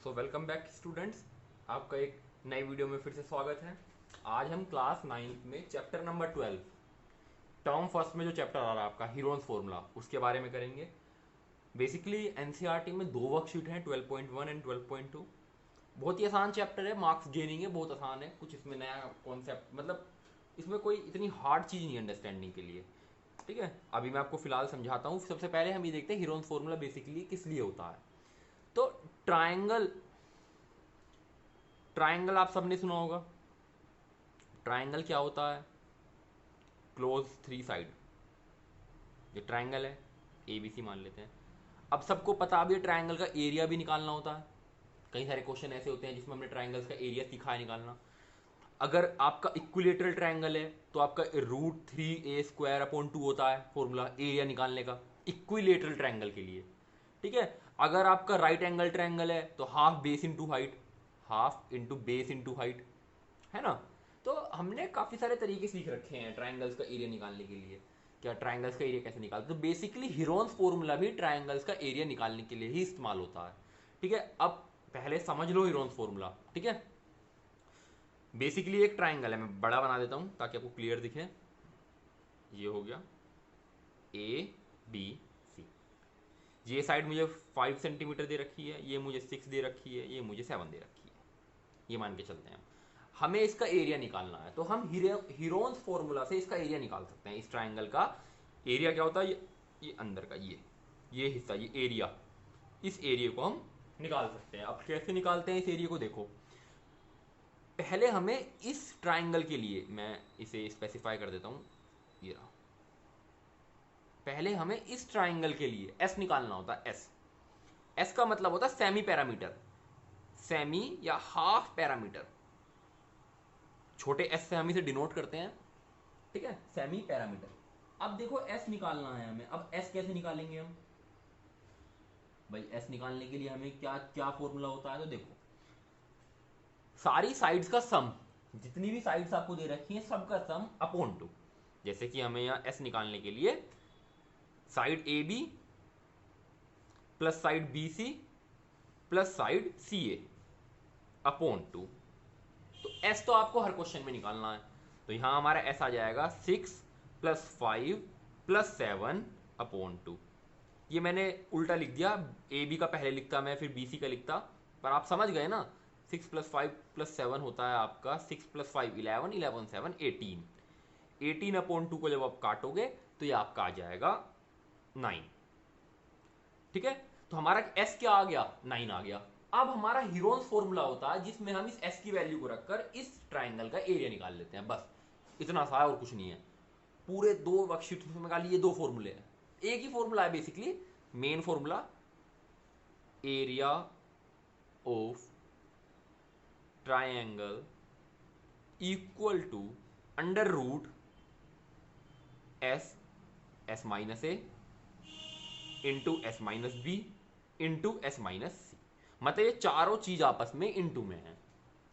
So welcome back students, आपका एक नई वीडियो में फिर से स्वागत है। आज हम क्लास 9th में चैप्टर नंबर 12 टर्म फर्स्ट में जो चैप्टर आ रहा है आपका हीरोन्स फॉर्मूला, उसके बारे में करेंगे। बेसिकली एनसीईआरटी में दो वर्कशीट हैं, 12.1 एंड 12.2। बहुत ही आसान चैप्टर है, मार्क्स गेनिंग है, बहुत आसान है। कुछ इसमें नया कॉन्सेप्ट, मतलब इसमें कोई इतनी हार्ड चीज़ नहीं है अंडरस्टैंडिंग के लिए। ठीक है, अभी मैं आपको फिलहाल समझाता हूँ। सबसे पहले हम ये देखते हैं हीरोन्स फॉर्मूला बेसिकली किस लिए होता है। तो ट्राइंगल ट्राइंगल आप सबने सुना होगा। ट्राइंगल क्या होता है? Close three side. ये ट्राइंगल है, ए बी सी मान लेते हैं। अब सबको पता, अब ये ट्राइंगल का एरिया भी निकालना होता है। कई सारे क्वेश्चन ऐसे होते हैं जिसमें हमने ट्राइंगल्स का एरिया सीखा है निकालना। अगर आपका इक्विलेटरल ट्राइंगल है तो आपका √3a² होता है फॉर्मूला एरिया निकालने का, इक्विलेटरल ट्राइंगल के लिए। ठीक है, अगर आपका राइट एंगल ट्राइंगल है तो half base into height, half into base into height, है ना। तो हमने काफ़ी सारे तरीके सीख रखे हैं ट्राइंगल्स का एरिया निकालने के लिए। क्या ट्राइंगल्स का एरिया कैसे निकालते, तो बेसिकली हीरोन्स फॉर्मूला भी ट्राइंगल्स का एरिया निकालने के लिए ही इस्तेमाल होता है। ठीक है, अब पहले समझ लो हीरोन्स फॉर्मूला। ठीक है, बेसिकली एक ट्राइंगल है, मैं बड़ा बना देता हूं ताकि आपको क्लियर दिखे। ये हो गया ABC। ये साइड मुझे 5 सेंटीमीटर दे रखी है, ये मुझे 6 दे रखी है, ये मुझे 7 दे रखी है। ये मान के चलते हैं। हमें इसका एरिया निकालना है तो हम हीरोन्स फॉर्मूला से इसका एरिया निकाल सकते हैं। इस ट्राइंगल का एरिया क्या होता है? ये अंदर का ये हिस्सा, ये एरिया, इस एरिया को हम निकाल सकते हैं। अब कैसे निकालते हैं इस एरिया को, देखो। पहले हमें इस ट्राइंगल के लिए, मैं इसे स्पेसिफाई कर देता हूं, ये रहा। पहले हमें इस ट्राइंगल के लिए एस निकालना होता है। एस एस का मतलब होता है सेमी पैरामीटर, सेमी या हाफ पैरामीटर। छोटे एस से हम इसे डिनोट करते हैं। ठीक है, सेमी पैरामीटर। अब देखो एस निकालना है हमें। अब एस कैसे निकालेंगे हम? भाई एस निकालने के लिए हमें क्या क्या फॉर्मूला होता है, तो देखो, सारी साइड्स का सम, जितनी भी साइड्स आपको दे रखी हैं सबका सम अपॉन टू। जैसे कि हमें यहां एस निकालने के लिए side A B plus side B C plus side C A upon two. तो एस तो आपको हर क्वेश्चन में निकालना है। तो यहां हमारा एस आ जाएगा 6 + 5 + 7 अपॉन टू। ये मैंने उल्टा लिख दिया, ए बी का पहले लिखता मैं, फिर बी सी का लिखता, पर आप समझ गए ना। 6 + 5 + 7 होता है आपका 6 + 5 11, 11 7 18। 18/2 को जब आप काटोगे तो ये आपका आ जाएगा 9। ठीक है, तो हमारा एस क्या आ गया? 9 आ गया। अब हमारा हीरोन्स फॉर्मूला होता है जिसमें हम इस एस की वैल्यू को रखकर इस ट्राइंगल का एरिया निकाल लेते हैं। बस इतना सा है और कुछ नहीं है। पूरे दो वर्कशीट में निकाली, ये दो फॉर्मूले हैं। एक ही फॉर्मूला है basically, main formula area of triangle equal to √S S-A into S-B into S-C। मतलब ये चारों चीज आपस में इंटू में है,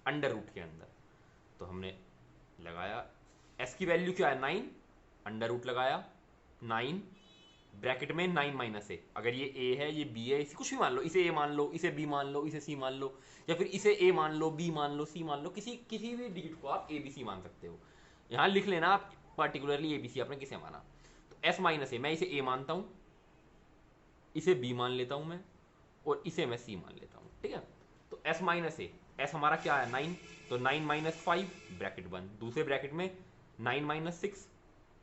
अंडर रूट के अंदर। तो हमने लगाया S की वैल्यू क्या है? 9, अंडर रूट लगाया 9, ब्रैकेट में 9 - A। अगर ये A है, ये B है, इसे कुछ भी मान लो, इसे A मान लो, इसे B मान लो, इसे C मान लो, या फिर इसे A मान लो, B मान लो, C मान लो। किसी किसी भी डिजिट को आप A B C मान सकते हो। यहां लिख लेना आप पर्टिकुलरली A B C आपने किसे माना। तो S-A, मैं इसे A मानता हूं, इसे B मान लेता हूं मैं, और इसे मैं C मान लेता हूं। ठीक है, तो S-A, S हमारा क्या है? 9। तो 9 - 5 ब्रैकेट बंद, दूसरे ब्रैकेट में 9 - 6,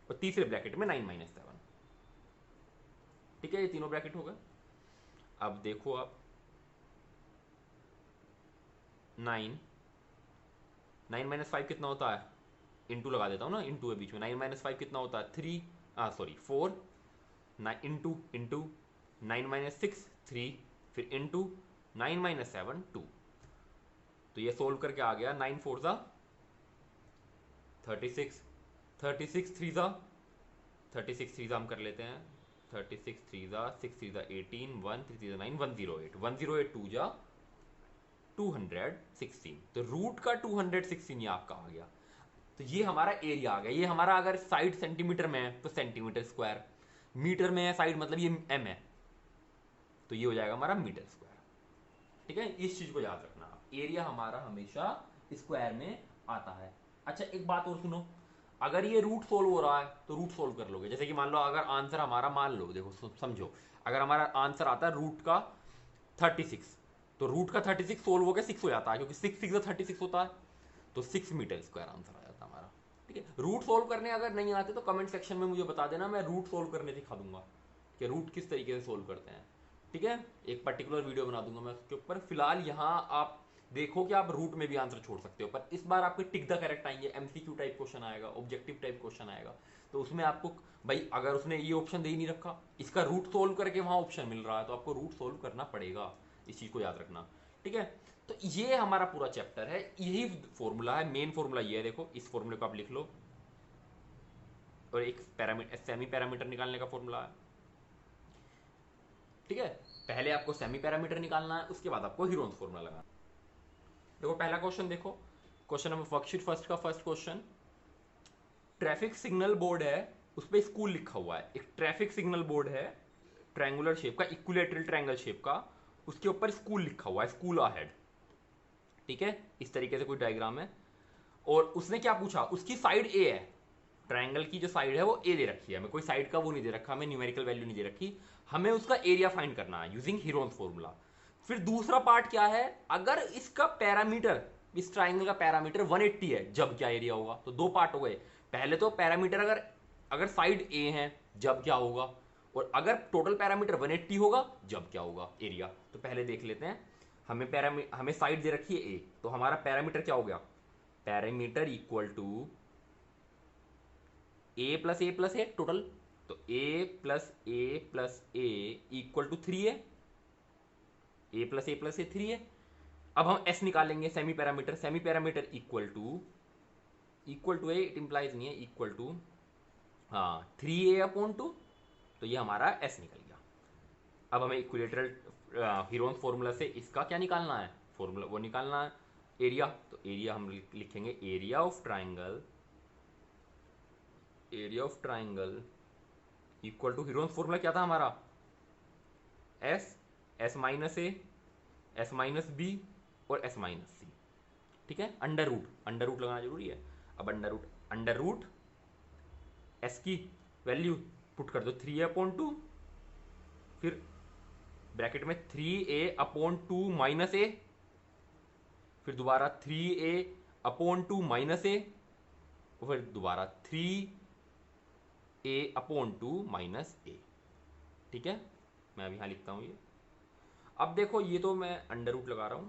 और तीसरे ब्रैकेट में 9 - 7। ठीक है, ये तीनों ब्रैकेट हो गए। अब देखो आप, 9 कितना होता है? इंटू लगा देता हूँ ना, इंटू है बीच में। 9 - 5 कितना होता है? 3, सॉरी 4। इंटू इंटू 9 - 6 3, फिर इंटू 9 - 7 2। तो ये सोल्व करके आ गया 9 4 36, 36 3 हम कर लेते हैं। 36 3 6 3 18, 1 3 9, 108, 108 2 216। तो रूट का 216 ये आपका आ गया। तो ये हमारा एरिया आ गया। ये हमारा, अगर साइड सेंटीमीटर में है तो सेंटीमीटर स्क्वायर, मीटर में है साइड मतलब ये एम है, तो ये हो जाएगा हमारा मीटर स्क्वायर। ठीक है, इस चीज को याद रखना, एरिया हमारा हमेशा स्क्वायर में आता है। अच्छा एक बात और सुनो, अगर ये रूट सोल्व हो रहा है तो रूट सोल्व कर लोगे। जैसे कि मान लो अगर आंसर हमारा, मान लो देखो समझो, अगर हमारा आंसर आता है रूट का 36, तो रूट का 36 सोल्व हो गया 6 हो जाता है, क्योंकि 6 6 36 होता है, तो 6 मीटर स्क्वायर आंसर आ जाता है हमारा। ठीक है, रूट सोल्व करने अगर नहीं आते तो कमेंट सेक्शन में मुझे बता देना, मैं रूट सोल्व करने सिखा दूंगा कि रूट किस तरीके से सोल्व करते हैं। ठीक है, एक पर्टिकुलर वीडियो बना दूंगा मैं उसके ऊपर। फिलहाल यहाँ आप देखो कि आप रूट में भी आंसर छोड़ सकते हो, पर इस बार आपके टिक द करेक्ट आएंगे, एमसीक्यू टाइप क्वेश्चन आएगा, ऑब्जेक्टिव टाइप क्वेश्चन आएगा, तो उसमें आपको भाई अगर उसने ये ऑप्शन दे ही नहीं रखा, इसका रूट सोल्व करके वहां ऑप्शन मिल रहा है, तो आपको रूट सोल्व करना पड़ेगा, इस चीज को याद रखना। ठीक है, तो ये हमारा पूरा चैप्टर है, यही फॉर्मूला है, मेन फॉर्मूला ये है। देखो इस फॉर्मूले को आप लिख लो, और एक पैरामीटर, सेमी पैरामीटर निकालने का फॉर्मूला है। ठीक है, पहले आपको सेमी पैरामीटर निकालना है, उसके बाद आपको हीरोन्स फॉर्मूला लगाना। देखो पहला क्वेश्चन देखो, क्वेश्चन नंबर वर्कशीट फर्स्ट का first question, traffic signal board है, उस पर स्कूल लिखा हुआ है। एक ट्रैफिक सिग्नल बोर्ड है ट्रायंगुलर शेप का, इक्विलेटरल ट्रायंगल शेप का, उसके ऊपर स्कूल लिखा हुआ है, स्कूल अहेड। ठीक है, इस तरीके से कोई डायग्राम है, और उसने क्या पूछा, उसकी साइड ए है, ट्रायंगल की जो साइड है वो ए दे रखी है, हमें कोई साइड का वो नहीं दे रखा, हमें न्यूमेरिकल वैल्यू नहीं दे रखी, हमें उसका एरिया फाइंड करना है यूजिंग हीरोन्स फॉर्मूला। फिर दूसरा पार्ट क्या है, अगर इसका पैरामीटर, इस ट्राइंगल का पैरामीटर 180 है, जब क्या एरिया होगा। तो दो पार्ट हो गए, पहले तो पैरामीटर अगर अगर साइड ए है जब क्या होगा, और अगर टोटल पैरामीटर 180 होगा जब क्या होगा एरिया। तो पहले देख लेते हैं, हमें साइड दे रखी है ए, तो हमारा पैरामीटर क्या हो गया, parameter equal to A plus A total, तो A plus A equal to 3 है, ए प्लस ए 3 है। अब हम एस निकालेंगे, semi parameter, semi parameter equal to A, it implies नहीं है, इक्वल टू हाँ 3a अपॉन 2, तो ये हमारा एस निकल गया। अब हमें इक्विलेटरल हीरोन्स फॉर्मूला से इसका क्या निकालना है, फॉर्मूला वो निकालना है, एरिया। तो एरिया हम लिखेंगे area of triangle, area of triangle equal to Heron's formula क्या था हमारा, S minus A, S minus B और एस माइनस सी। ठीक है, अंडर रूट लगाना जरूरी है। अब अंडर रूट एस की वैल्यू पुट कर दो 3a अपॉन 2, फिर ब्रैकेट में 3a अपॉन 2 माइनस ए, फिर दोबारा 3a अपॉन 2 माइनस ए, और फिर दोबारा 3a अपॉन 2 माइनस ए। ठीक है, मैं अब यहां लिखता हूं ये। अब देखो ये तो मैं अंडर रूट लगा रहा हूं,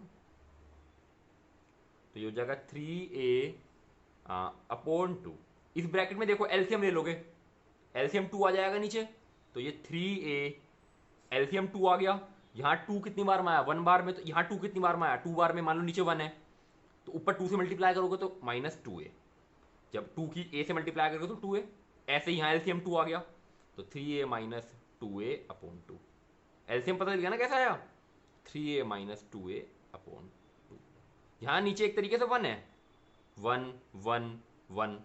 तो ये हो जाएगा 3a अपॉन 2, इस ब्रैकेट में देखो एलसीएम ले लोगे, एलसीएम 2 आ जाएगा नीचे, तो ये 3a एलसीएम 2 आ गया। यहाँ 2 कितनी बार में आया, 1 बार में, तो यहाँ 2 कितनी बार में आया, 2 बार में, मान लो नीचे 1 है, तो ऊपर 2 से मल्टीप्लाई करोगे तो माइनस 2a, जब 2 की a से मल्टीप्लाई करोगे तो 2a, ऐसे यहाँ एलसीएम 2 आ गया, तो 3a minus 2a upon 2, LCM पता चल गया ना कैसा आया, 3a माइनस 2a अपॉन 2। यहाँ नीचे एक तरीके से 1 है, 1 1 1,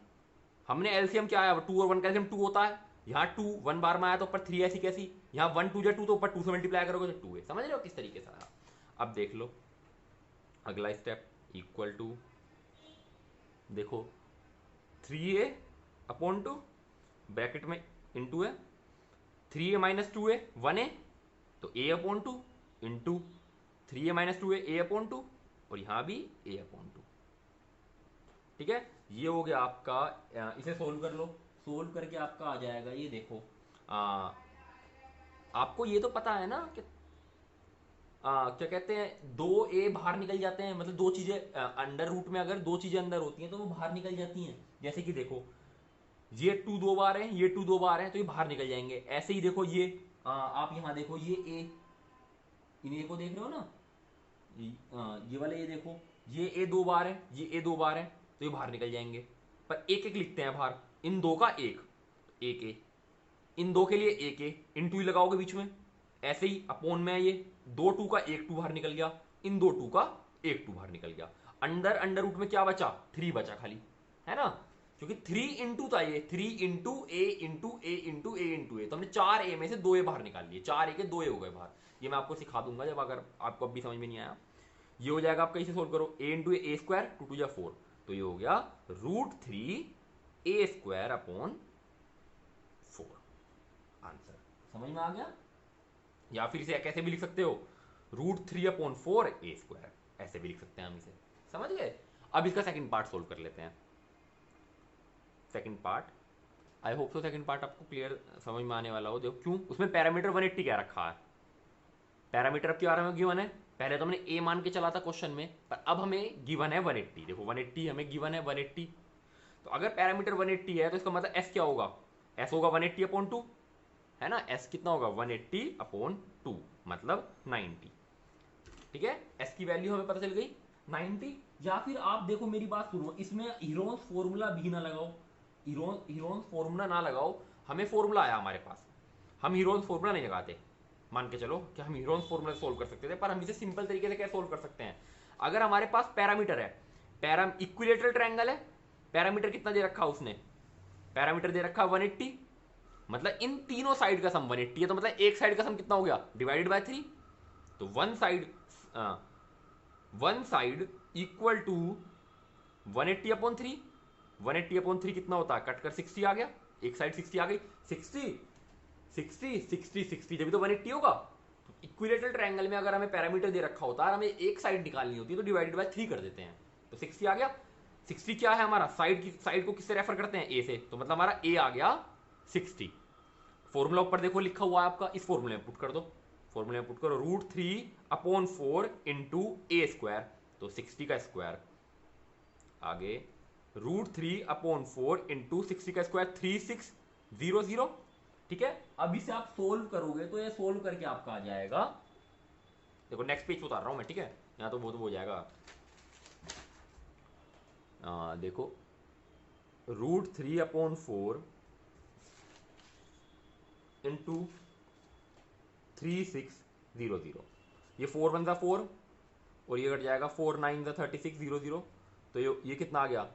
हमने एलसीएम क्या आया, 2 और 1 का एलसीएम 2 होता है, यहाँ 2 1 बार में आया तो ऊपर 3 ऐसी कैसी, यहाँ 1 2 2 तो ऊपर 2 से मल्टीप्लाई करोगे तो 2 है, समझ रहे हो किस तरीके से आया। अब देख लो अगला स्टेप, इक्वल टू देखो 3a अपॉन 2, ब्रैकेट में इंटू है, 3a माइनस 2a 1a, तो a upon 2 into 3a minus 2a a upon 2, और यहाँ भी a अपॉन 2। ठीक है, ये हो गया आपका, इसे सोल्व कर लो, सोल्व करके आपका आ जाएगा ये देखो, आपको ये तो पता है ना कि क्या कहते हैं, 2a बाहर निकल जाते हैं, मतलब दो चीजें अंडर रूट में अगर दो चीजें अंदर होती हैं तो वो बाहर निकल जाती हैं। जैसे कि देखो ये 2 2 बार है, ये 2 2 बार है, तो ये बाहर निकल जाएंगे। ऐसे ही देखो ये आप यहाँ देखो, ये a, इन a को देख रहे हो ना, ये वाले ये देखो, ये a 2 बार है, ये a 2 बार है, तो ये बाहर निकल जाएंगे, पर एक एक लिखते हैं बाहर, इन दो का एक ए, इन दो के लिए एक ए, इन 2 ही लगाओगे बीच में, ऐसे ही अपोन में ये 2 2 का 1 2 बाहर निकल गया, इन 2 2 का 1 2 बाहर निकल गया। अंडर रूट में क्या बचा, 3 बचा खाली, है ना, क्योंकि 3 इंटू था ये, 3 इंटू ए इंटू ए इंटू ए इंटू ए, तो हमने 4 ए में से 2 ए बाहर निकाल लिए, 4 ए के 2 ए हो गए बाहर। ये मैं आपको सिखा दूंगा जब, अगर आपको अब भी समझ में नहीं आया। ये हो जाएगा आपका, इसे सोल्व करो, a into A square, two two या 4, तो ये हो गया √3 a² अपॉन 4। आंसर समझ में आ गया। या फिर इसे कैसे भी लिख सकते हो, √3/4 a², ऐसे भी लिख सकते हैं हम इसे, समझ गए। अब इसका सेकंड पार्ट सोल्व कर लेते हैं। Second part, I hope so second part आपको क्लियर समझ में आने वाला हो। देखो क्यों, उसमें पैरामीटर 180 क्या रखा है, पैरामीटर अब क्या गिवन है, पहले तो हमने ए मान के चला था क्वेश्चन में, पर अब हमें गिवन है 180। देखो 180 हमें गिवन है 180, तो अगर पैरामीटर 180 है तो इसका मतलब एस क्या होगा, एस होगा 180/2, है ना। एस कितना होगा 180/2, मतलब 90। ठीक है, एस की वैल्यू हमें पता चल गई 90। या फिर आप देखो मेरी बात सुनो, इसमें हीरोन्स फॉर्मूला भी ना लगाओ, हीरोन्स फॉर्मूला ना लगाओ, हमें फॉर्मूला आया हमारे पास, हम हीरोन्स फॉर्मूला नहीं लगाते। मान के चलो कि हम हीरोन्स फॉर्मूला सोल्व कर सकते थे, पर हम इसे सिंपल तरीके से कैसे सोल्व कर सकते हैं। अगर हमारे पास पैरामीटर है, इक्विलेटरल ट्रायंगल है, पैरामीटर कितना दे रखा उसने, पैरामीटर दे रखा 180, मतलब इन तीनों साइड का सम 180 है, तो मतलब एक साइड का सम कितना हो गया, डिवाइडेड बाय 3। तो वन साइड इक्वल टू 180/3, 180/3 कितना होता है, कट कर 60 आ गया, एक साइड 60 आ गई, 60 60 60 60, जब तो 180 होगा। तो इक्विलेटरल ट्रायंगल में अगर हमें पैरामीटर दे रखा होता है, हमें एक साइड निकालनी होती है, तो डिवाइडेड बाय 3 कर देते हैं, तो 60 आ गया। 60 क्या है हमारा, साइड को किससे रेफर करते हैं, ए से, तो मतलब हमारा ए आ गया 60। फॉर्मूला ऊपर देखो लिखा हुआ है आपका, इस फॉर्मूले में पुट कर दो, फॉर्मूले में पुट करो, √3/4 इंटू a², तो 60 का स्क्वायर, आगे √3/4 इंटू 60 का स्क्वायर 3600। ठीक है, अब इसे आप सोल्व करोगे तो ये सोल्व करके आपका आ जाएगा, देखो नेक्स्ट पेज उतार रहा हूं मैं, ठीक है, यहां तो बहुत हो जाएगा। देखो √3/4 इंटू 3600, ये 4 1 ज़ा 4 और ये कट जाएगा 4 9 ज़ा 3600, तो ये कितना आ गया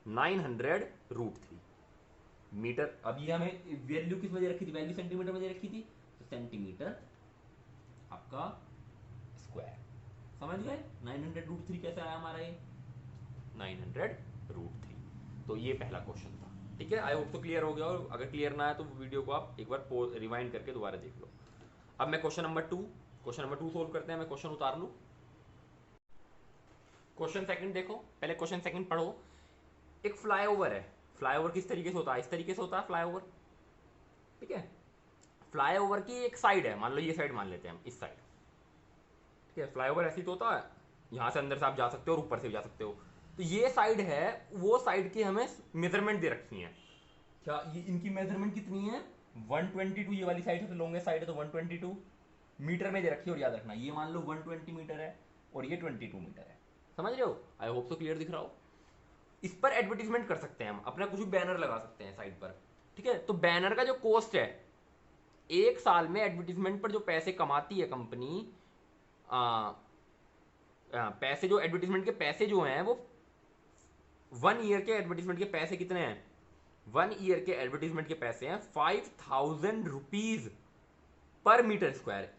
900√3 मीटर। अब ये हमें वैल्यू किस में दे रखी थी, वैल्यू सेंटीमीटर में दे रखी थी, तो सेंटीमीटर आपका स्क्वायर, समझ गए। 900√3 कैसे आया हमारा ये 900√3। तो ये पहला क्वेश्चन था, ठीक है। आई होप तो क्लियर हो गया, और अगर क्लियर ना है तो वीडियो को आप एक बार रिवाइंड करके दोबारा देख लो। अब मैं क्वेश्चन नंबर 2 सोल्व करते हैं, मैं क्वेश्चन उतार लूं। क्वेश्चन सेकंड देखो, पहले क्वेश्चन सेकंड पढ़ो। एक फ्लाईओवर है, फ्लाईओवर किस तरीके से होता है, इस तरीके से होता है फ्लाईओवर, ठीक है। फ्लाईओवर की एक साइड है, मान लो ये साइड मान लेते हैं हम, इस साइड, ठीक है। फ्लाईओवर ऐसी तो होता है, यहां से अंदर से आप जा सकते हो और ऊपर से भी जा सकते हो। तो ये साइड है, वो साइड की हमें मेजरमेंट दे रखी है, क्या ये इनकी मेजरमेंट कितनी है 122, ये वाली साइड है तो लॉन्गेस्ट साइड है तो 122 मीटर में दे रखी है। और याद रखना ये मान लो 120 मीटर है और ये 22 मीटर है, समझ रहे हो। आई होप तो क्लियर दिख रहा हो। इस पर एडवर्टीजमेंट कर सकते हैं हम, अपना कुछ भी बैनर लगा सकते हैं साइड पर, ठीक है। तो बैनर का जो कॉस्ट है, एक साल में एडवर्टीजमेंट पर जो पैसे कमाती है कंपनी, पैसे जो एडवर्टीजमेंट के पैसे जो हैं वो 1 ईयर के एडवर्टीजमेंट के पैसे कितने हैं, 1 ईयर के एडवर्टीजमेंट के पैसे हैं 5000 रुपीज पर मीटर स्क्वायर,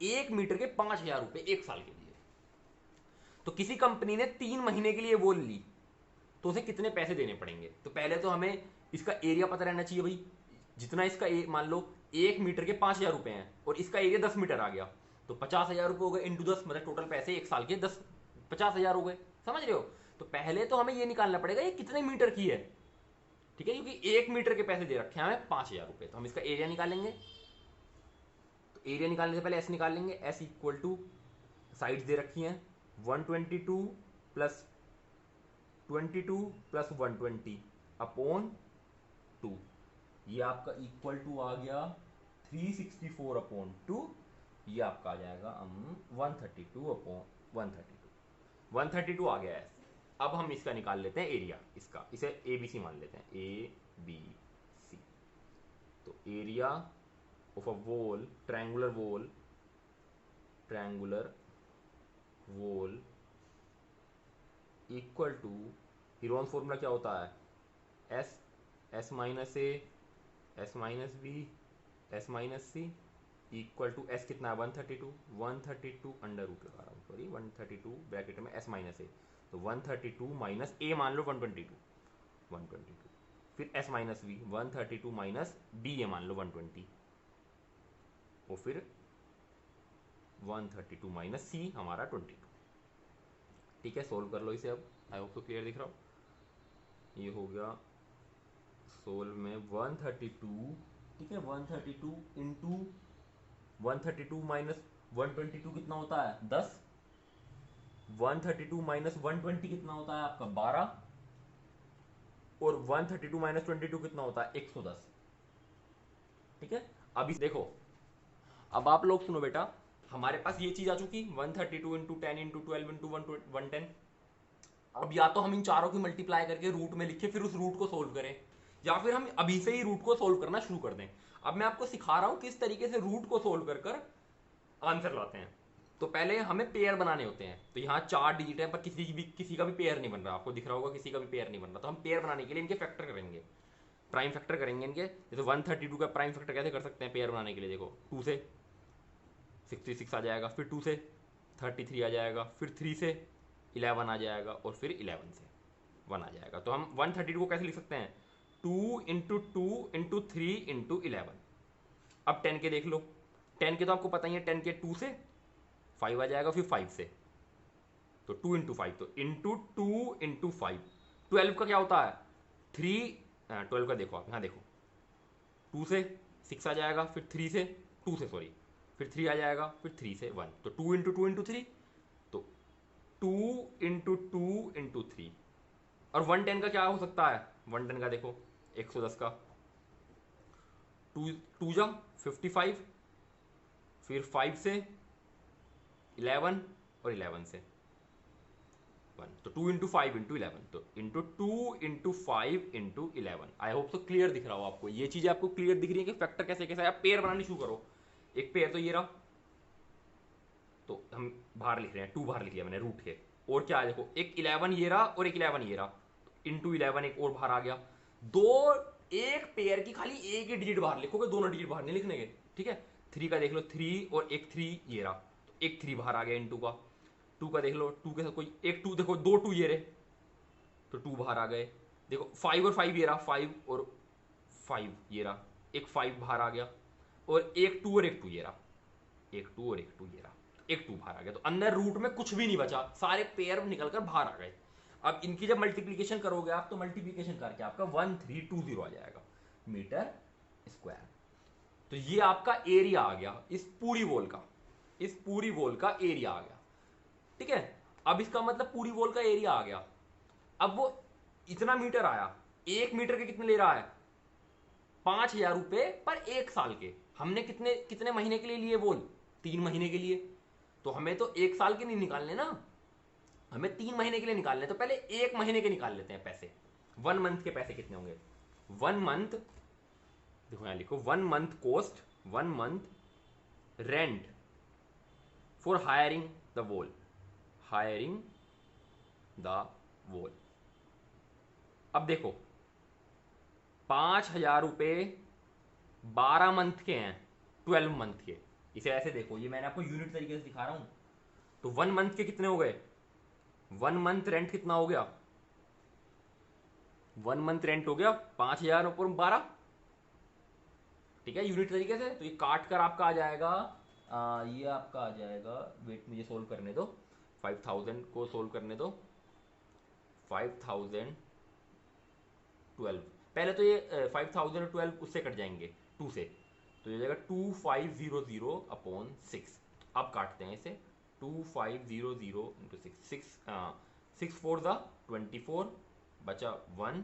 एक मीटर के 5000 रुपए एक साल के लिए। तो किसी कंपनी ने 3 महीने के लिए बोल ली, तो उसे कितने पैसे देने पड़ेंगे। तो पहले तो हमें इसका एरिया पता रहना चाहिए भाई, जितना इसका मान लो 1 मीटर के 5000 रुपए हैं और इसका एरिया 10 मीटर आ गया, तो 50,000 रुपए हो गए इंटू 10, मतलब टोटल पैसे एक साल के 50,000 हो गए, समझ रहे हो। तो पहले तो हमें ये निकालना पड़ेगा ये कितने मीटर की है, ठीक है, क्योंकि 1 मीटर के पैसे दे रखे हैं हमें 5000 रुपए। तो हम इसका एरिया निकालेंगे, तो एरिया निकालने से पहले एस निकाल लेंगे, एस इक्वल टू साइड्स दे रखी हैं 122 प्लस 120 ये आपका इक्वल टू आ गया 364/2, ये आपका आ जाएगा 132 आ गया है। अब हम इसका निकाल लेते हैं एरिया, इसका इसे ए बी सी मान लेते हैं, ए बी सी। तो area of a wall, triangular wall equal to, Heron formula क्या होता है, S minus A, S minus B, S minus C, equal to S कितना है 132, 132 अंडर रूट लगा रहा हूँ, सॉरी 132 ब्रैकेट में एस माइनस ए, तो 132 माइनस ए मान लो 122, फिर S minus B 132 minus D A मान लो 120, और फिर 132 माइनस सी हमारा 22। ठीक है, सोल्व कर लो इसे अब, आई होप तो क्लियर दिख रहा हो। ये हो गया सोल्व में 132, ठीक है 132 इंटू 132 माइनस 122 कितना होता है 10, 132 माइनस 120 कितना होता है आपका 12, और 132 माइनस 22 कितना होता है 110। ठीक है, अभी देखो, अब आप लोग सुनो बेटा, हमारे पास ये चीज आ चुकी 132 इंटू 10 इंटू 12 इंटू 110। अब या तो हम इन चारों की मल्टीप्लाई करके रूट में लिखे फिर उस रूट को सोल्व करें, या फिर हम अभी से ही रूट को सोल्व करना शुरू कर दें। अब मैं आपको सिखा रहा हूं किस तरीके से रूट को सोल्व कर कर आंसर लाते हैं। तो पहले हमें पेयर बनाने होते हैं, तो यहाँ 4 डिजिट है पर किसी का भी पेयर नहीं बन रहा, आपको दिख रहा होगा किसी का भी पेयर नहीं बन रहा, तो हम पेयर बनाने के लिए इनके फैक्टर करेंगे, प्राइम फैक्टर करेंगे इनके। जैसे 132 का प्राइम फैक्टर कैसे कर सकते हैं पेयर बनाने के लिए, देखो 2 से 66 आ जाएगा, फिर 2 से 33 आ जाएगा, फिर 3 से 11 आ जाएगा, और फिर 11 से 1 आ जाएगा। तो हम 132 को कैसे लिख सकते हैं 2 इंटू 2 इंटू 3 इंटू 11। अब 10 के देख लो, 10 के तो आपको पता ही है, 10 के 2 से 5 आ जाएगा, फिर 5 से, तो 2 इंटू 5, तो इंटू 2 इंटू 5। 12 का क्या होता है 3, 12 का देखो आप यहाँ देखो, 2 से 6 आ जाएगा, फिर 3 से 2 से सॉरी फिर 3 आ जाएगा, फिर 3 से 1, तो 2 इंटू 2 इंटू 3, तो 2 इंटू 2 इंटू 3। और 110 का क्या हो सकता है 110 का देखो 110 का 2 जा 55, फिर 5 से 11 और 11 से 1, तो 2 इंटू 5 इंटू 11, तो into 2 into 5 into 11। I hope तो क्लियर दिख रहा हो आपको, ये चीज आपको क्लियर दिख रही है कि फैक्टर कैसे कैसे आप पेयर बनानी शुरू करो। एक पेयर तो ये रहा, तो हम बाहर लिख रहे हैं 2 बाहर लिख लिया मैंने रूट के, और क्या है देखो एक 11 ये रहा और एक 11 ये रहा, इंटू 11 एक और बाहर आ गया। दो एक पेयर की खाली एक ही डिजिट बाहर लिखोगे, दोनों डिजिट बाहर नहीं लिखने के। ठीक है, 3 का देख लो 3 और एक 3 ये रहा, तो एक 3 बाहर आ गया इंटू का। 2 का देख लो 2 के साथ कोई एक 2 देखो, 2 2 ये रहे, तो 2 बाहर आ गए। देखो 5 और 5 ये रहा, 5 और 5 ये रहा, एक 5 बाहर आ गया, और एक 2 और एक 2 ये रहा, एक 2 और एक 2 ये रहा, एक 2 बाहर आ गया। तो अंदर रूट में कुछ भी नहीं बचा, सारे पेयर निकलकर बाहर आ गए। अब इनकी जब मल्टीप्लीकेशन करोगे आप, तो मल्टीप्लीकेशन करके आपका 1320 आ जाएगा मीटर स्क्वायर। तो ये आपका एरिया आ गया इस पूरी वॉल का, इस पूरी वॉल का एरिया आ गया। ठीक है, अब इसका मतलब पूरी वॉल का एरिया आ गया। अब वो इतना मीटर आया, 1 मीटर के कितने ले रहा है 5000 रुपए पर 1 साल के। हमने कितने कितने महीने के लिए लिए वॉल 3 महीने के लिए, तो हमें तो 1 साल के नहीं निकालने ना, हमें 3 महीने के लिए निकालने। तो पहले 1 महीने के निकाल लेते हैं पैसे। 1 मंथ के पैसे कितने होंगे 1 मंथ, देखो यहां लिखो 1 month cost, 1 month rent for hiring the wall, hiring the wall. अब देखो 5000 रुपए 12 मंथ के हैं, 12 मंथ के। इसे ऐसे देखो, ये मैंने आपको यूनिट तरीके से दिखा रहा हूं। तो 1 मंथ के कितने हो गए 1 मंथ रेंट कितना हो गया 1 मंथ रेंट हो गया 5000 ऊपर 12। ठीक है, यूनिट तरीके से। तो ये काट कर आपका आ जाएगा ये आपका आ जाएगा, वेट मुझे सोल्व करने दो, 5000 को सोल्व करने दो, 5012 पहले तो ये 5012 उससे कट जाएंगे 2 से, तो ये हो जाएगा 2500 अपॉन 6। अब काटते हैं इसे 2500 इंटू 6 4 ज़ा 24 बचा 1,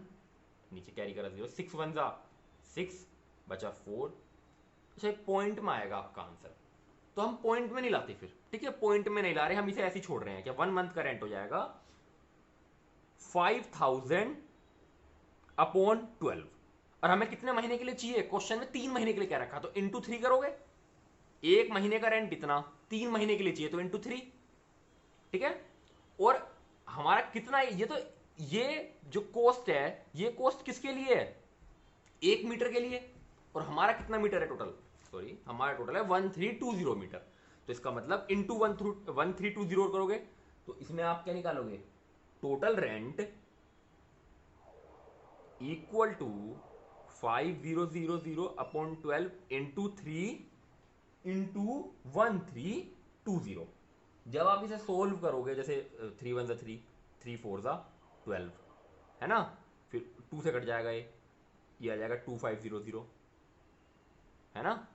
नीचे कैरी करा 0, 6 1 ज़ा 6 बचा 4। अच्छा पॉइंट में आएगा आपका आंसर, तो हम पॉइंट में नहीं लाते फिर। ठीक है, पॉइंट में नहीं ला रहे, हम इसे ऐसे ही छोड़ रहे हैं कि 1 मंथ का रेंट हो जाएगा 5000 अपॉन 12। और हमें कितने महीने के लिए चाहिए, क्वेश्चन में 3 महीने के लिए क्या रखा, तो इंटू 3 करोगे, 1 महीने का रेंट इतना, 3 महीने के लिए चाहिए तो इंटू 3। ठीक है, और हमारा कितना, ये जो कॉस्ट है, ये कॉस्ट किसके लिए है 1 मीटर के लिए, और हमारा कितना मीटर है टोटल, सॉरी हमारा टोटल है 1320 मीटर। तो इसका मतलब इंटू 1320 करोगे तो इसमें आप क्या निकालोगे, total rent equal to 5000 upon 12 into 3 into 1320। जब आप इसे सोल्व करोगे, जैसे 3 1 ज़ा 3, 3 4 ज़ा 12, है ना, फिर 2 से कट जाएगा ये आ जाएगा 2500, है ना।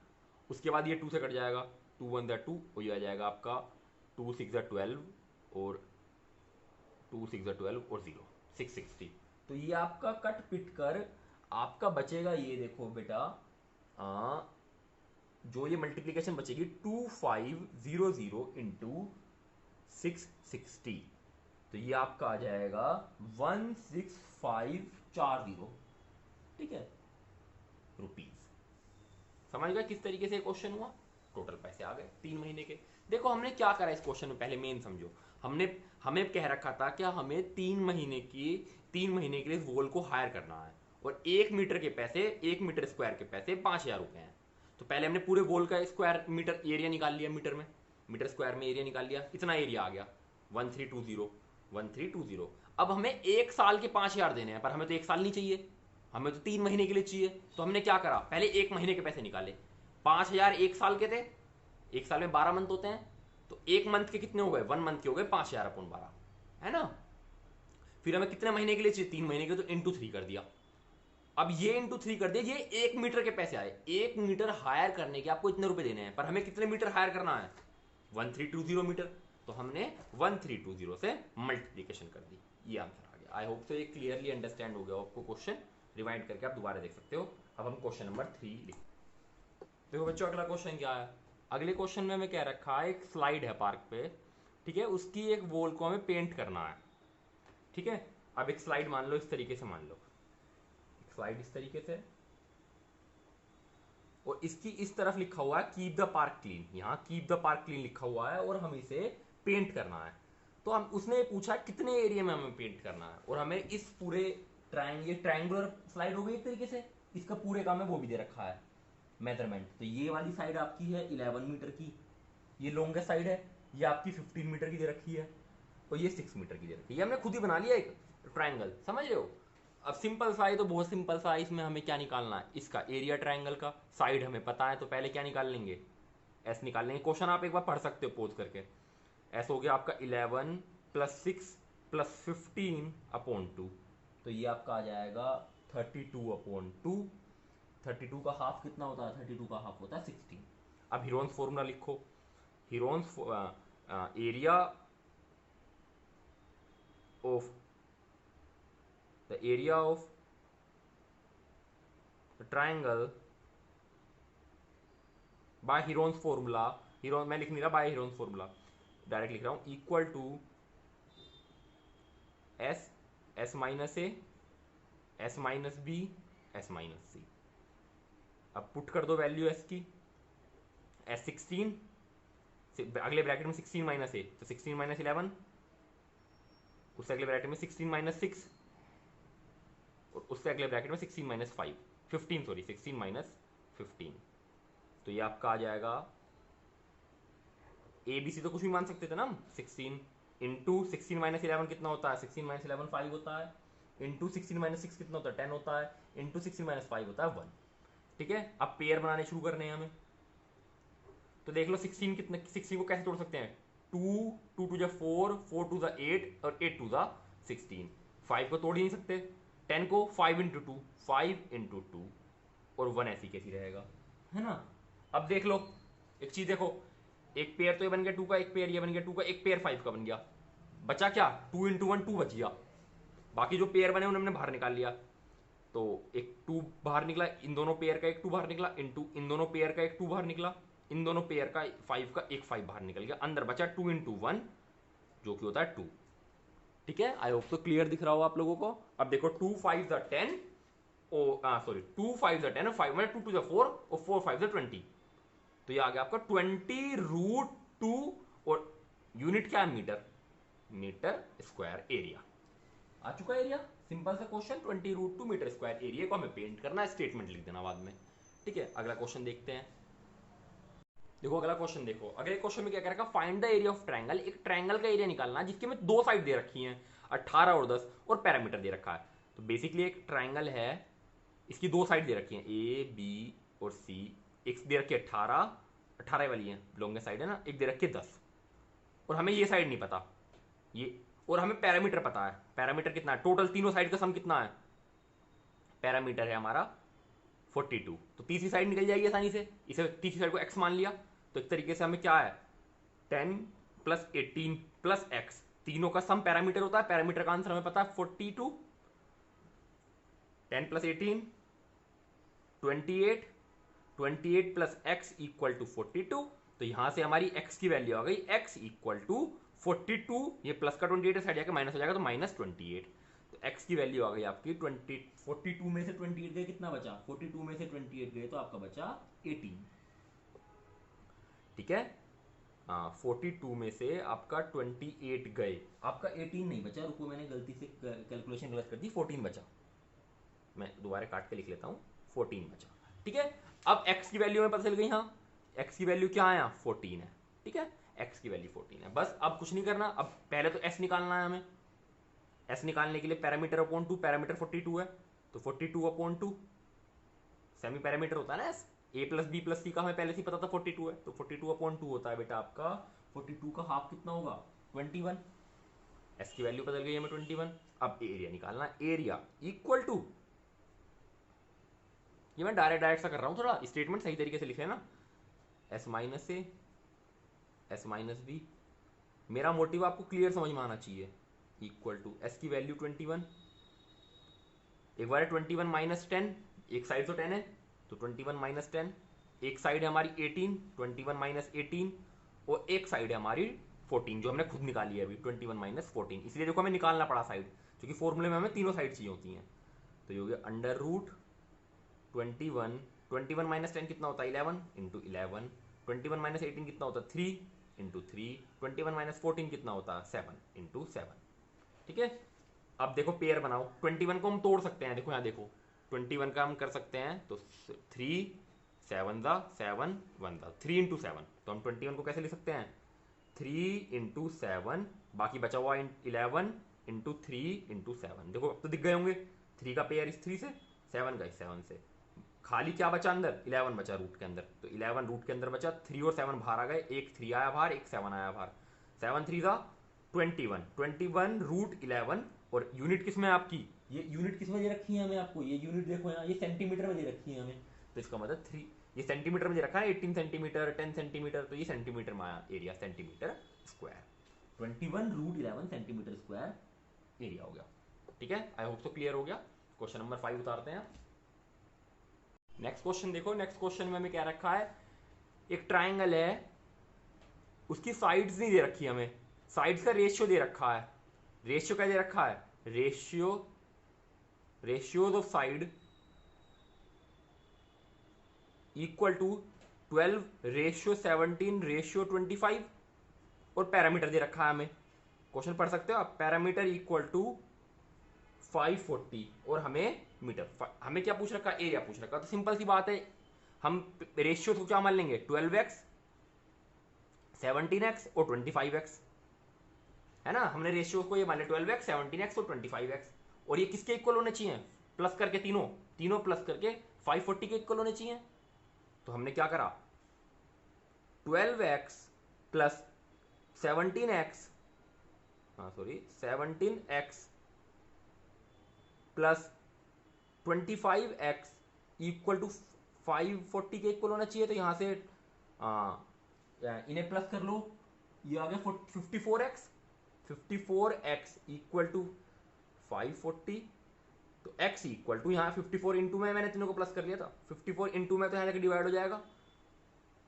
उसके बाद ये 2 से कट जाएगा, 2 1 ज़ा 2, और ये आ जाएगा आपका 2 6 ज़ा 12 और 2 6 ज़ा 12 और 0 660। तो ये आपका कट पिट कर आपका बचेगा, ये देखो बेटा, आ, जो ये मल्टीप्लीकेशन बचेगी 2500 इंटू 660, तो ये आपका आ जाएगा 16540, ठीक है, रुपीज। समझ गया किस तरीके से क्वेश्चन हुआ। टोटल पैसे आ गए 3 महीने के। देखो हमने क्या करा इस क्वेश्चन में, पहले मेन समझो। हमने हमें कह रखा था कि हमें 3 महीने के लिए वॉल को हायर करना है, और 1 मीटर के पैसे, 1 मीटर स्क्वायर के पैसे 5000 रुपए हैं। तो पहले हमने पूरे वॉल का स्क्वायर मीटर एरिया निकाल लिया, मीटर में, मीटर स्क्वायर में एरिया निकाल लिया, इतना एरिया आ गया 1320। अब हमें 1 साल के 5000 देने हैं, पर हमें तो 1 साल नहीं चाहिए, हमें तो 3 महीने के लिए चाहिए। तो हमने क्या करा, पहले 1 महीने के पैसे निकाले। 5000 1 साल के थे, 1 साल में 12 मंथ होते हैं, तो 1 मंथ के कितने हो गए, 1 मंथ के हो गए 5000 अपॉन 12, है ना। फिर हमें कितने महीने के लिए चाहिए, 3 महीने के, तो इंटू 3 कर दिया। अब ये इंटू 3 कर दिया, ये 1 मीटर के पैसे आए। 1 मीटर हायर करने के आपको इतने रुपए देने हैं, पर हमें कितने मीटर हायर करना है, 1320 मीटर। तो हमने 1320 से मल्टीप्लीकेशन कर दी, ये आंसर आ गया। आई होप तो ये क्लियरली अंडरस्टैंड हो गया आपको क्वेश्चन। रिवाइंड करके आप दोबारा देख सकते हो। अब हम क्वेश्चन नंबर 3 लिख, देखो बच्चों अगला क्वेश्चन क्या है। अगले क्वेश्चन में हमें क्या रखा है, एक स्लाइड है पार्क पे, ठीक है, उसकी एक वॉल को हमें पेंट करना है, ठीक है। अब एक स्लाइड मान लो, इस तरीके से मान लो, एक स्लाइड इस तरीके से, और इसकी इस तरफ लिखा हुआ है कीप द पार्क क्लीन, यहाँ कीप द पार्क क्लीन लिखा हुआ है, और हम इसे पेंट करना है। तो हम उसने पूछा कितने एरिया में हमें पेंट करना है, और हमें इस पूरे ट्रायंगुलर स्लाइड हो गई एक तरीके से, इसका पूरे काम में वो भी दे रखा है मेजरमेंट। तो ये वाली साइड आपकी है 11 मीटर की, ये लॉन्गेस्ट साइड है, ये आपकी 15 मीटर की दे रखी है, और ये 6 मीटर की दे रखी है। ये हमने खुद ही बना लिया एक ट्रायंगल, समझ रहे हो। अब सिंपल सा है, तो बहुत सिंपल सा है, इसमें हमें क्या निकालना है, इसका एरिया ट्रायंगल का, साइड हमें पता है, तो पहले क्या निकाल लेंगे, एस निकाल लेंगे। क्वेश्चन आप एक बार पढ़ सकते हो पॉज करके। एस हो गया आपका 11 + 6 + 15 अपॉन 2, तो ये आपका आ जाएगा 32 अपॉन 2। 32 का हाफ कितना होता है, 32 का हाफ होता है 16। अब हीरोन्स फॉर्मूला लिखो, Heron's area of the area of the triangle by Heron's formula, Heron मैं लिख नहीं रहा, by Heron's formula डायरेक्ट लिख रहा हूं, equal to s minus a, s minus b, s minus c। अब पुट कर दो वैल्यू s की, s 16, अगले ब्रैकेट में 16 माइनस a, तो 16 माइनस 11, उससे अगले ब्रैकेट में 16 माइनस 6, और उससे अगले ब्रैकेट में 16 माइनस 5, 15 सॉरी 16 माइनस 15। तो ये आपका आ जाएगा, ए बी सी तो कुछ भी मान सकते थे ना हम, 16 इंटू 16 माइनस 11 कितना होता है, 16 माइनस 11 5 होता है, इंटू 16 माइनस 6 कितना होता है 10 होता है, इंटू 16 माइनस 5 होता है 1, ठीक है। अब पेयर बनाने शुरू करने हैं हमें, तो देख लो 16 कितने, 16 को कैसे तोड़ सकते हैं, 2 2 2 4, 4 2 8, और 8 2 16, 5 को तोड़ ही नहीं सकते। 10 को 5 इंटू 2, 5 इंटू 2, और 1 ऐसी कैसी रहेगा, है ना। अब देख लो एक चीज देखो, एक पेयर तो ये बन गया 2 का, एक पेयर ये बन गया 2 का, एक पेयर 5 का बन गया, बचा क्या, 2 इंटू 1 2 बच गया। बाकी जो पेयर बने उन्हें हमने बाहर निकाल लिया, तो एक 2 बाहर निकला, इन दोनों पेयर का एक 2 बाहर निकला, इंटू इन दोनों पेयर का एक 2 बाहर निकला, इन दोनों पेयर का 5 का एक 5 बाहर निकल गया, अंदर बचा 2 इंटू 1 जो कि होता है 2, ठीक है। आई होप तो क्लियर दिख रहा हो आप लोगों को। अब देखो 2 5 10, सॉरी 2 5 10 और 5 2 2 4, और 4 5 20, तो ये आ गया आपका 20√2, और यूनिट क्या है, मीटर, मीटर स्क्वायर एरिया आ चुका है एरिया। सिंपल सा क्वेश्चन, 20√2 मीटर स्क्वायर एरिया को हमें पेंट करना है, स्टेटमेंट लिख देना बाद में, ठीक है। अगला क्वेश्चन देखते हैं। देखो अगला क्वेश्चन, देखो अगले क्वेश्चन में क्या कह रखा है, find the area of triangle. एक ट्रायंगल का एरिया निकालना जिसके में दो साइड दे रखी हैं 18 और 10 और पैरामीटर दे रखा है। तो बेसिकली एक ट्रायंगल है, इसकी दो साइड दे रखी हैं ए बी और सी। एक दे रखी है 18, 18 वाली है लॉन्गेस्ट साइड है ना, एक दे रखी है 10 और हमें ये साइड नहीं पता ये, और हमें पैरामीटर पता है। पैरामीटर कितना है टोटल तीनों साइड का सम कितना है, पैरामीटर है हमारा 42। तो तीसरी साइड निकल जाएगी आसानी से, इसे तीसरी साइड को x मान लिया। तो एक तरीके से हमें क्या है 10 प्लस 18 प्लस x, तीनों का सम पैरामीटर होता है। पैरामीटर का आंसर हमें पता है 42। 10 plus 18 28, 28 plus x equal to 42। तो यहां से हमारी x की वैल्यू आ गई x इक्वल टू 42। ये प्लस का 28 साइड जाकर माइनस हो जाएगा तो माइनस 28। तो x की वैल्यू आ गई आपकी 42 में से 28 गए कितना बचा, 42 में से 28 गए तो आपका बचा 18। ठीक है, हाँ 42 में से आपका 28 गए, आपका 18 नहीं बचा। रुको मैंने गलती से कैलकुलेशन गलत कर दी, 14 बचा। मैं दोबारा काट के लिख लेता हूँ, 14 बचा। ठीक है, अब x की वैल्यू में पता चल गई, हाँ x की वैल्यू क्या है 14 है। ठीक है, x की वैल्यू 14 है। बस अब कुछ नहीं करना, अब पहले तो s निकालना है हमें। s निकालने के लिए पैरामीटर अपॉन 2, पैरामीटर 42 है तो 42 अपॉन 2 सेमी पैरामीटर होता है ना s, a plus B plus C का हमें पहले से पता था 42 है, तो 42 अपॉन 2 होता है बेटा आपका 42 का हाफ कितना होगा 21। s की वैल्यू बदल गई हमें 21। अब एरिया निकालना, एरिया इक्वल टू, ये मैं डायरेक्ट सा कर रहा हूं, थोड़ा स्टेटमेंट सही तरीके से लिख लेना, s minus A S minus B. मेरा मोटिव आपको क्लियर समझ में आना चाहिए। इक्वल टू s की वैल्यू 21, एक बार 21 माइनस 10, एक साइड तो 10 है तो 21 माइनस 10, एक साइड है हमारी 18, 21 माइनस 18 और एक साइड है हमारी 14 जो हमने खुद निकाली है अभी 21 माइनस 14। इसलिए देखो हमें निकालना पड़ा साइड, क्योंकि फॉर्मूले में हमें तीनों साइड चाहिए होती हैं। तो ये हो गया अंडर रूट 21, 21 माइनस 10 कितना होता है 11 इंटू 11, 21 माइनस 18 कितना होता है 3 इंटू 3, 21 माइनस 14 कितना होता है 7 इंटू 7। ठीक है, अब देखो पेयर बनाओ, 21 को हम तोड़ सकते हैं, देखो यहाँ देखो 21 का हम कर सकते हैं तो 3 7 दा 7 1 दा 3 इंटू 7। तो हम 21 को कैसे लिख सकते हैं 3 इंटू 7, बाकी बचा हुआ 11 इंटू 3 इंटू 7। देखो अब तो दिख गए होंगे, 3 का पेयर इस 3 से, 7 का इस 7 से, खाली क्या बचा अंदर 11 बचा रूट के अंदर। तो 11 रूट के अंदर बचा, 3 और 7 बाहर आ गए, एक 3 आया बाहर एक 7 आया बाहर, 7 3 था 21, 21 रूट 11। और यूनिट किस में आपकी, ये यूनिट किस में दे रखी है हमें, आपको ये यूनिट देखो यहाँ, ये सेंटीमीटर में दे रखी है हमें। तो इसका मतलब 3, ये सेंटीमीटर में दे रखा है 18 सेंटीमीटर 10 सेंटीमीटर, तो ये सेंटीमीटर में आया area, centimetre square. 21 root 11 centimetre square area हो गया। ठीक है, आई होप तो क्लियर हो गया। क्वेश्चन नंबर 5 उतारते हैं। नेक्स्ट क्वेश्चन देखो, नेक्स्ट क्वेश्चन में हमें क्या रखा है, एक ट्राइंगल है, उसकी साइड्स नहीं दे रखी हमें, साइड्स का रेशियो दे रखा है। रेशियो क्या दे रखा है, ratios of side equal to 12 ratio 17 ratio 25 और पैरामीटर दे रखा है हमें। क्वेश्चन पढ़ सकते हो आप, पैरामीटर इक्वल टू 540 और हमें मीटर, हमें क्या पूछ रखा, एरिया पूछ रखा। तो सिंपल सी बात है, हम रेशियो को क्या मान लेंगे 12x 17x और 25x, है ना। हमने रेशियो को ये मान लिया 12x 17x और 25x, और ये किसके इक्वल होने चाहिए, प्लस करके तीनों तीनों प्लस करके 540 के इक्वल होने चाहिए। तो हमने क्या करा 12x प्लस 17x, हाँ sorry 17x plus 25x equal to 540 के इक्वल होना चाहिए। तो यहां से इन्हें प्लस कर लो, ये आ गया 54x, 54x इक्वल टू 540। तो x इक्वल टू यहाँ 54 इंटू में मैंने तीनों को प्लस कर लिया था, 54 इंटू में तो यहाँ जाकर डिवाइड हो जाएगा।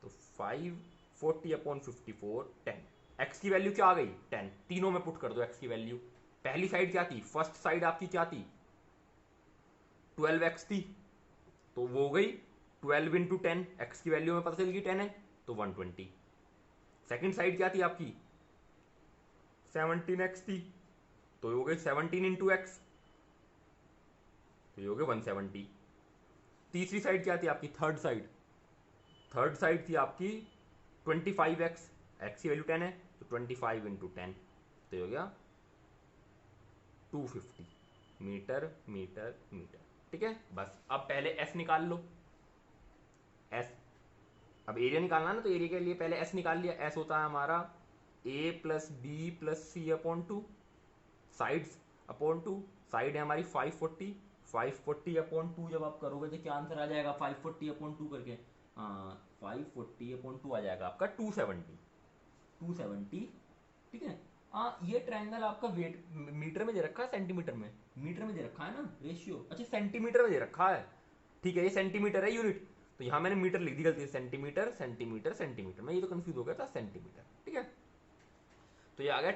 तो 540 अपॉन 54 10, x की वैल्यू क्या आ गई 10, तीनों में पुट कर दो x की वैल्यू। पहली साइड क्या थी, फर्स्ट साइड आपकी क्या थी 12x थी, तो वो हो गई 12 इंटू 10, x की वैल्यू में पता चल गई 10 है तो 120। सेकंड साइड क्या थी आपकी 17x थी, तो ये हो गई 17 इंटू एक्स, तो ये हो गए 170। तीसरी साइड क्या थी आपकी, थर्ड साइड थी आपकी 25x, x की वैल्यू 10 है तो 25 इंटू 10, तो ये हो गया 250 मीटर मीटर मीटर। ठीक है, बस अब पहले s निकाल लो। s, अब एरिया निकालना है ना, तो एरिया के लिए पहले s निकाल लिया। s होता है हमारा a plus B plus C upon 2, sides upon 2, side है हमारी 540, 540 अपॉन 2 जब आप करोगे तो क्या आंसर आ जाएगा 540 अपॉन 2 करके, 540 अपॉन 2 आ जाएगा आपका 270, 270। ठीक है, ये ट्रायंगल आपका वेट मीटर में दे रखा है सेंटीमीटर में, मीटर में दे रखा है ना रेशियो, अच्छा सेंटीमीटर में दे रखा है। ठीक है, ये सेंटीमीटर है यूनिट, तो यहाँ मैंने मीटर लिख दी गलती से, सेंटीमीटर सेंटीमीटर सेंटीमीटर, मैं ये तो कंफ्यूज हो गया था, सेंटीमीटर। ठीक है, तो ये आ गया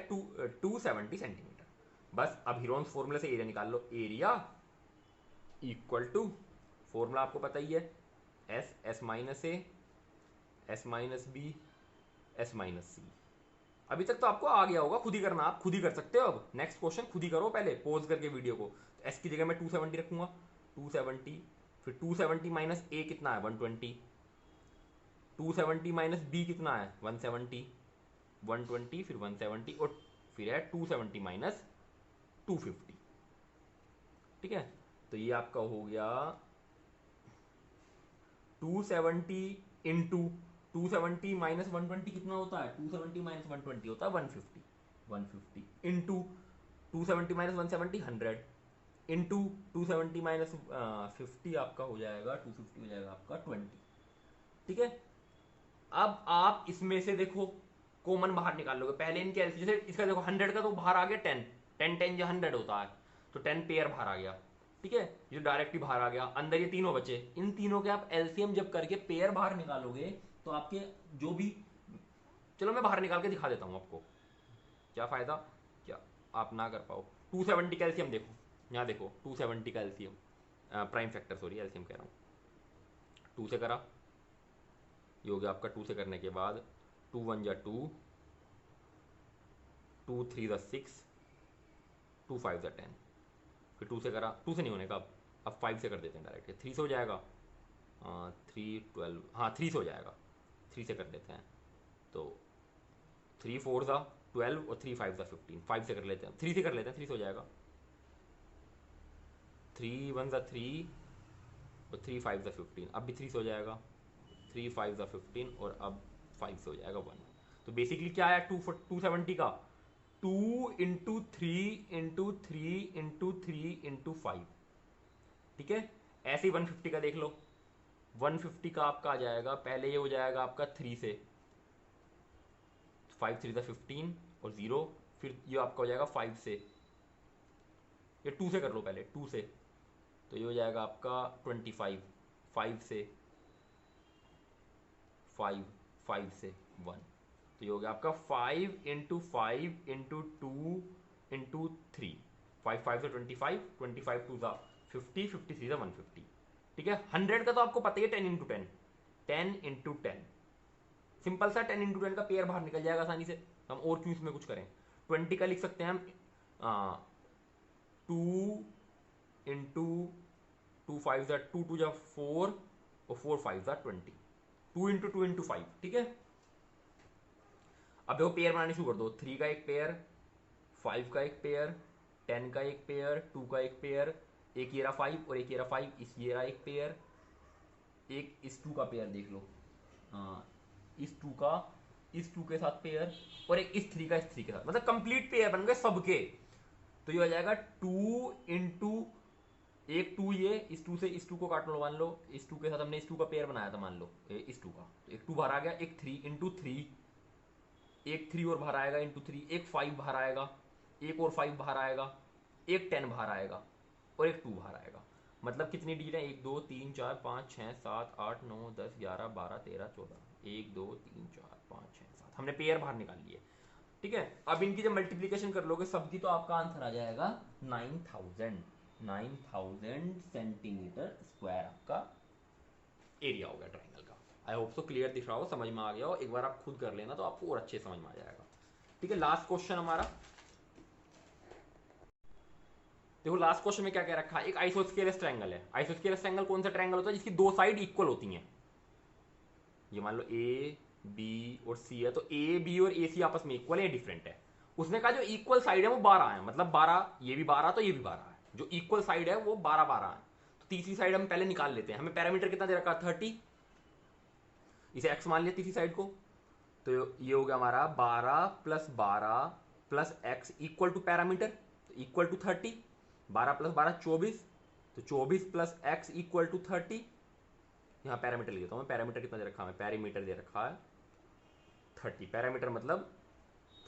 270 सेंटीमीटर। बस अब हीरोन्स फॉर्मूले से एरिया निकाल लो। एरिया इक्वल टू, फॉर्मूला आपको पता ही है, S, S minus A, S minus B, S minus C. अभी तक तो आपको आ गया होगा, खुद ही करना, आप खुद ही कर सकते हो। अब नेक्स्ट क्वेश्चन खुद ही करो, पहले पॉज करके वीडियो को। तो एस की जगह मैं 270 रखूंगा, 270, फिर 270 माइनस ए कितना है 120, 270 माइनस बी कितना है 170, 120 फिर 170 और फिर है 270 माइनस 250। ठीक है, तो ये आपका हो गया 270 इंटू 270 माइनस 120 कितना होता है, 270 माइनस 120 होता है 150, 150 इंटू 270 माइनस 170 100 इंटू 270 माइनस 50 आपका हो जाएगा 250 हो जाएगा आपका 20। ठीक है, अब आप इसमें से देखो कॉमन बाहर निकाल लोगे। पहले इनके जैसे इसका देखो 100 का तो बाहर आ गया 10, 10 10 जो 100 होता है, तो 10 पेयर बाहर आ गया। ठीक है, ये डायरेक्ट ही बाहर आ गया। अंदर ये तीनों बचे, इन तीनों के आप एलसीएम जब करके पेयर बाहर निकालोगे तो आपके जो भी, चलो मैं बाहर निकाल के दिखा देता हूँ आपको, क्या फायदा क्या आप ना कर पाओ। 270 का एलसीएम देखो, यहाँ देखो 270 का LCM, prime factor sorry LCM कह रहा हूँ, 2 से करा, ये हो गया आपका 2 से करने के बाद 2 1 जा 2, 2 3 जा 6, 2 5 जा 10, फिर 2 से करा, 2 से नहीं होने का, अब 5 से कर देते हैं डायरेक्ट, 3 से हो जाएगा, 3 12, हाँ 3 से हो जाएगा, 3 से कर लेते हैं, तो 3 4 जा 12 और 3 5 जा 15, 5 से कर लेते हैं, 3 से कर लेते हैं, 3 से हो जाएगा, 3 1 जा 3 और 3 5 जा 15, अब भी 3 से हो जाएगा, 3 5 जा 15 और अब 5 से हो जाएगा 1। तो बेसिकली क्या है 270 का 2 इंटू 3 इंटू 3 इंटू 3 इंटू 5। ठीक है, ऐसे ही 150 का देख लो, 150 का आपका आ जाएगा, पहले ये हो जाएगा आपका 3 से, 5 3 15 और 0, फिर ये आपका हो जाएगा 5 से, ये 2 से कर लो पहले, 2 से, तो ये हो जाएगा आपका 25, 5 से 5, 5 से 1, तो ये हो गया आपका 5 इंटू 5 इंटू 2 इंटू 3, 5 5 से 25, 25 टू ज़ा 50, 53 ज़ा 150। ठीक है, 100 का तो आपको पता ही है 10 इंटू 10, 10 इंटू 10, सिंपल सा 10 इंटू 10 का पेयर बाहर निकल जाएगा आसानी से, हम और क्यों इसमें कुछ करें। 20 का लिख सकते हैं हम 2 इंटू 2 5 ज़ा 2 2 ज़ा 4 और 4 5 ज़ा 20, 2 इंटू 2 इंटू 5। ठीक है, अब देखो पेयर बनाने शुरू कर दो, 3 का एक पेयर, 5 का एक पेयर, 10 का एक पेयर, 2 का एक पेयर, एक ये रहा 5 और एक ये रहा 5, इस ये रहा एक पेयर, एक इस 2 का पेयर देख लो, इस 2 का इस 2 के साथ पेयर और एक इस 3 का इस 3 के साथ, मतलब कंप्लीट पेयर बन गए सबके। तो ये हो जाएगा 2 इंटू एक 2, ये इस 2 से इस 2 को काट लो, मान लो इस 2 के साथ हमने इस 2 का पेयर बनाया था, मान लो इस 2 का, तो एक 2 बाहर आ गया, एक 3 इंटू 3, एक 3 और बाहर आएगा इंटू 3, एक 5 बाहर आएगा, एक और 5 बाहर आएगा, एक 10 बाहर आएगा और एक 2 बाहर आएगा। मतलब कितनी डिजिट है 1 2 3 4 5 6 7 8 9 10 11 12 13 14, 1 2 3 4 5 6 7, हमने पेयर बाहर निकाल लिए। ठीक है, अब इनकी जब मल्टीप्लीकेशन कर लोगे सबकी, तो आपका आंसर आ जाएगा 9000 सेंटीमीटर स्क्वायर आपका एरिया हो गया ट्राइंगल का। आई होप सो क्लियर दिख रहा हो, समझ में आ गया हो, एक बार आप खुद कर लेना तो आपको और अच्छे समझ में आ जाएगा। ठीक है, लास्ट क्वेश्चन हमारा देखो, लास्ट क्वेश्चन में क्या कह रखा है, एक आइसोस्केलस ट्रायंगल है। आइसोस्केलस ट्रायंगल कौन सा ट्रायंगल होता है जिसकी दो साइड इक्वल होती हैं, ये मान लो ए बी और सी है, तो ए बी और ए सी आपस में इक्वल है, डिफरेंट है। उसने कहा जो इक्वल साइड है वो 12 है, मतलब 12, ये भी 12 तो ये भी 12 है, जो इक्वल साइड है वो 12 है। तो तीसरी साइड हम पहले निकाल लेते हैं। हमें पैरामीटर कितना दे रखा है, 30, इसे एक्स मान लिया तीसरी साइड को। तो ये हो गया हमारा 12 + 12 + x equal to parameter, equal to 30। 12 + 12 24, तो 24 + x इक्वल टू 30। यहाँ पैरामीटर ले लेता हूँ मैं, पैरामीटर कितना दे रखा है, पैरामीटर दे रखा है 30, पैरामीटर मतलब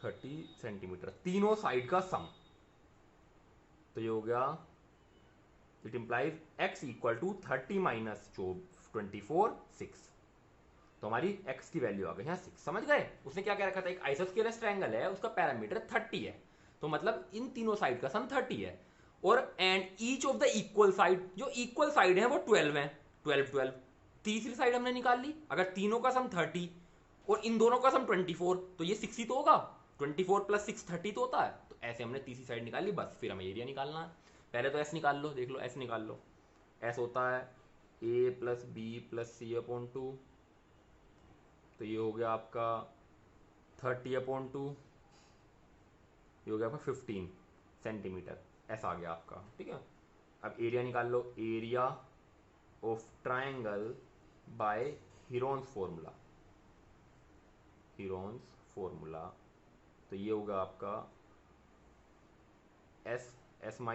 30 सेंटीमीटर, तीनों साइड का सम। तो ये हो गया, it implies x equal to 30 - 24 6। तो हमारी x की वैल्यू आ गई यहाँ 6। समझ गए? उसने क्या कह रखा था, एक आइसोस्केलस ट्रायंगल है, उसका पैरामीटर 30 है, तो मतलब इन तीनों साइड का सम 30 है। और and each of the equal side, जो इक्वल साइड है वो 12 है, 12 12। तीसरी साइड हमने निकाल ली, अगर तीनों का सम 30 और इन दोनों का सम 24, तो ये 6 ही तो होगा, 24 + 6 30 तो होता है। तो ऐसे हमने तीसरी साइड निकाली, बस फिर हमें एरिया निकालना है। पहले तो एस निकाल लो, देख लो एस निकाल लो। एस होता है a + b + c/2, तो ये हो गया आपका 30/2, ये हो गया आपका 15 सेंटीमीटर, ऐसा आ गया आपका। ठीक है, अब एरिया निकाल लो, area of triangle by Heron's formula, Heron's formula. तो ये होगा आपका s, s - a,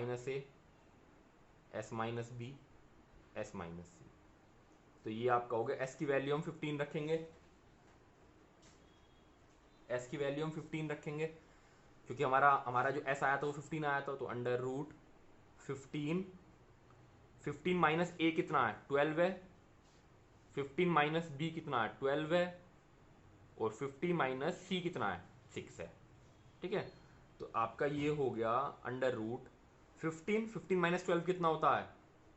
s - b, s - c। तो ये आपका हो गया, s की वैल्यू हम 15 रखेंगे, s की वैल्यू हम 15 रखेंगे, क्योंकि हमारा हमारा जो s आया था वो 15 आया था, तो √15, 15 - a कितना है, 12 है, 15 - b कितना है, 12 है, और 50 - c कितना है, 6 है। ठीक है, तो आपका ये हो गया √15, 15 - 12 कितना होता है,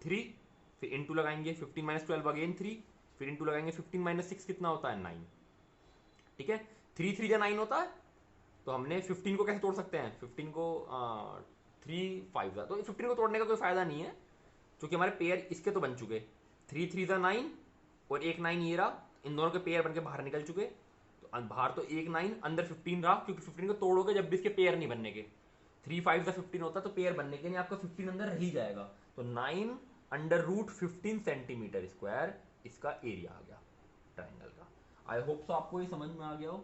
3, फिर इंटू लगाएंगे, 15 - 12 अगेन 3, फिर इंटू लगाएंगे, 15 - 6 कितना होता है, 9। ठीक है, 3 3 या 9 होता है। तो हमने 15 को कैसे तोड़ सकते हैं, 15 को 3 5 तो 15 को तोड़ने का कोई फायदा नहीं है, क्योंकि हमारे पेयर इसके तो बन चुके, 3 3 9 और एक 9 ये रहा, इन दोनों के पेयर बन के बाहर निकल चुके। तो बाहर तो एक 9, अंदर 15 रहा, क्योंकि 15 को तोड़ोगे जब भी इसके पेयर नहीं बनने के, 3 5 15 होता तो पेयर बनने के नहीं, आपका 15 अंदर रह ही जाएगा। तो 9 √15 सेंटीमीटर स्क्वायर इसका एरिया आ गया ट्राइंगल का। आई होप सो आपको ये समझ में आ गया हो।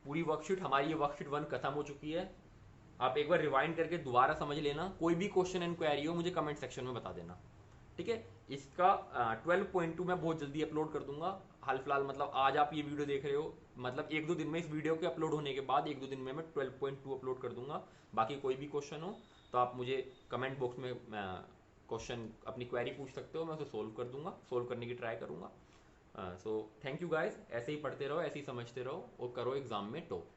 पूरी वर्कशीट, हमारी ये वर्कशीट 1 खत्म हो चुकी है। आप एक बार रिवाइंड करके दोबारा समझ लेना, कोई भी क्वेश्चन इंक्वायरी हो मुझे कमेंट सेक्शन में बता देना। ठीक है, इसका 12.2 मैं बहुत जल्दी अपलोड कर दूंगा। हाल फिलहाल मतलब आज आप ये वीडियो देख रहे हो, मतलब 1-2 दिन में इस वीडियो के अपलोड होने के बाद 1-2 दिन में मैं 12.2 अपलोड कर दूंगा। बाकी कोई भी क्वेश्चन हो तो आप मुझे कमेंट बॉक्स में क्वेश्चन अपनी क्वेरी पूछ सकते हो, मैं उसे सोल्व कर दूंगा, सोल्व करने की ट्राई करूंगा। सो थैंक यू गाइज, ऐसे ही पढ़ते रहो, ऐसे ही समझते रहो और करो एग्जाम में टॉप।